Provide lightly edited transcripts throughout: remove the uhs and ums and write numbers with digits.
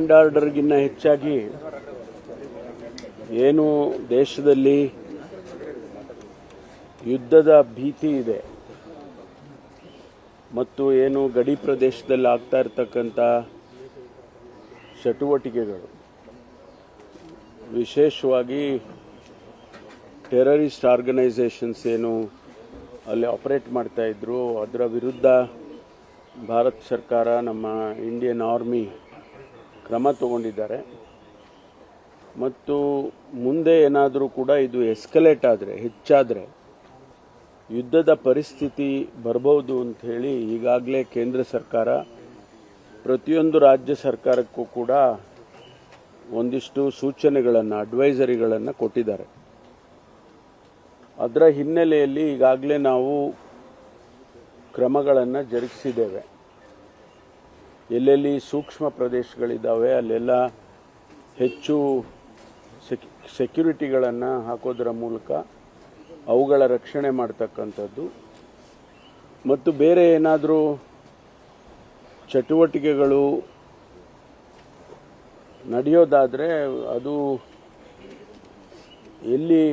And ಆರ್ಡರ್ಗಿನ್ನ ಹೆಚ್ಚಾಗಿ ಏನು ದೇಶದಲ್ಲಿ ಯುದ್ಧದ ಭೀತಿ ಇದೆ ಮತ್ತು ಏನು ಗಡಿ ಪ್ರದೇಶದಲ್ಲಿ ಆಗ್ತಾ ಇರತಕ್ಕಂಥ ಚಟುವಟಿಕೆಗಳು, ವಿಶೇಷವಾಗಿ ಟೆರರಿಸ್ಟ್ ಆರ್ಗನೈಸೇಷನ್ಸ್ ಏನು ಅಲ್ಲಿ ಆಪರೇಟ್ ಮಾಡ್ತಾ ಇದ್ರು, ಅದರ ವಿರುದ್ಧ ಭಾರತ ಸರ್ಕಾರ, ನಮ್ಮ ಇಂಡಿಯನ್ ಆರ್ಮಿ ಕ್ರಮ ತಗೊಂಡಿದ್ದಾರೆ. ಮತ್ತು ಮುಂದೆ ಏನಾದರೂ ಕೂಡ ಇದು ಎಸ್ಕಲೇಟ್ ಆದರೆ, ಹೆಚ್ಚಾದರೆ ಯುದ್ಧದ ಪರಿಸ್ಥಿತಿ ಬರಬಹುದು ಅಂತ ಹೇಳಿ ಈಗಾಗಲೇ ಕೇಂದ್ರ ಸರ್ಕಾರ ಪ್ರತಿಯೊಂದು ರಾಜ್ಯ ಸರ್ಕಾರಕ್ಕೂ ಕೂಡ ಒಂದಿಷ್ಟು ಸೂಚನೆಗಳನ್ನು, ಅಡ್ವೈಸರಿಗಳನ್ನು ಕೊಟ್ಟಿದ್ದಾರೆ. ಅದರ ಹಿನ್ನೆಲೆಯಲ್ಲಿ ಈಗಾಗಲೇ ನಾವು ಕ್ರಮಗಳನ್ನು ಜರುಗಿಸಿದ್ದೇವೆ. ಎಲ್ಲೆಲ್ಲಿ ಸೂಕ್ಷ್ಮ ಪ್ರದೇಶಗಳಿದ್ದಾವೆ ಅಲ್ಲೆಲ್ಲ ಹೆಚ್ಚು ಸೆಕ್ಯೂರಿಟಿಗಳನ್ನು ಹಾಕೋದರ ಮೂಲಕ ಅವುಗಳ ರಕ್ಷಣೆ ಮಾಡ್ತಕ್ಕಂಥದ್ದು, ಮತ್ತು ಬೇರೆ ಏನಾದರೂ ಚಟುವಟಿಕೆಗಳು ನಡೆಯೋದಾದರೆ ಅದು ಎಲ್ಲಿ,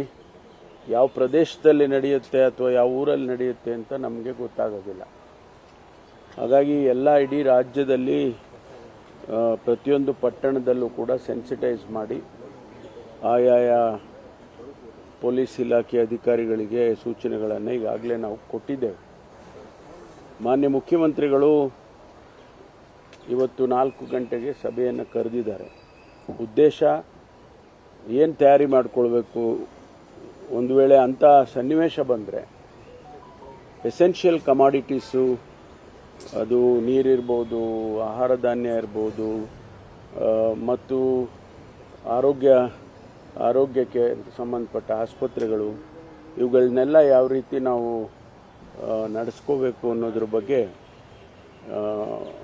ಯಾವ ಪ್ರದೇಶದಲ್ಲಿ ನಡೆಯುತ್ತೆ ಅಥವಾ ಯಾವ ಊರಲ್ಲಿ ನಡೆಯುತ್ತೆ ಅಂತ ನಮಗೆ ಗೊತ್ತಾಗೋದಿಲ್ಲ. ಹಾಗಾಗಿ ಎಲ್ಲ ಇಡೀ ರಾಜ್ಯದಲ್ಲಿ ಪ್ರತಿಯೊಂದು ಪಟ್ಟಣದಲ್ಲೂ ಕೂಡ ಸೆನ್ಸಿಟೈಸ್ ಮಾಡಿ ಆಯಾಯ ಪೊಲೀಸ್ ಇಲಾಖೆ ಅಧಿಕಾರಿಗಳಿಗೆ ಸೂಚನೆಗಳನ್ನು ಈಗಾಗಲೇ ನಾವು ಕೊಟ್ಟಿದ್ದೇವೆ. ಮಾನ್ಯ ಮುಖ್ಯಮಂತ್ರಿಗಳು ಇವತ್ತು 4 ಗಂಟೆಗೆ ಸಭೆಯನ್ನು ಕರೆದಿದ್ದಾರೆ. ಉದ್ದೇಶ ಏನು ತಯಾರಿ ಮಾಡಿಕೊಳ್ಬೇಕು, ಒಂದು ವೇಳೆ ಅಂಥ ಸನ್ನಿವೇಶ ಬಂದರೆ ಎಸೆನ್ಷಿಯಲ್ ಕಮಾಡಿಟೀಸು, ಅದು ನೀರಿರ್ಬೋದು, ಆಹಾರ ಧಾನ್ಯ ಇರ್ಬೋದು, ಮತ್ತು ಆರೋಗ್ಯಕ್ಕೆ ಸಂಬಂಧಪಟ್ಟ ಆಸ್ಪತ್ರೆಗಳು, ಇವುಗಳನ್ನೆಲ್ಲ ಯಾವ ರೀತಿ ನಾವು ನಡೆಸ್ಕೋಬೇಕು ಅನ್ನೋದ್ರ ಬಗ್ಗೆ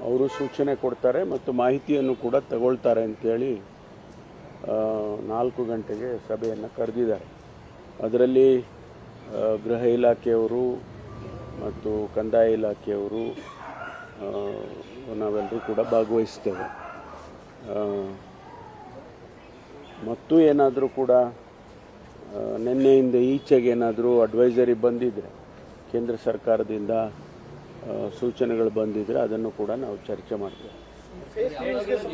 ಅವರು ಸೂಚನೆ ಕೊಡ್ತಾರೆ ಮತ್ತು ಮಾಹಿತಿಯನ್ನು ಕೂಡ ತಗೊಳ್ತಾರೆ ಅಂತೇಳಿ 4 ಗಂಟೆಗೆ ಸಭೆಯನ್ನು ಕರೆದಿದ್ದಾರೆ. ಅದರಲ್ಲಿ ಗೃಹ ಇಲಾಖೆಯವರು ಮತ್ತು ಕಂದಾಯ ಇಲಾಖೆಯವರು ನಾವೆಲ್ಲರೂ ಕೂಡ ಭಾಗವಹಿಸ್ತೇವೆ. ಮತ್ತು ಏನಾದರೂ ಕೂಡ ನಿನ್ನೆಯಿಂದ ಈಚೆಗೆ ಏನಾದರೂ ಅಡ್ವೈಸರಿ ಬಂದಿದ್ದರೆ, ಕೇಂದ್ರ ಸರ್ಕಾರದಿಂದ ಸೂಚನೆಗಳು ಬಂದಿದ್ದರೆ ಅದನ್ನು ಕೂಡ ನಾವು ಚರ್ಚೆ ಮಾಡ್ತೇವೆ.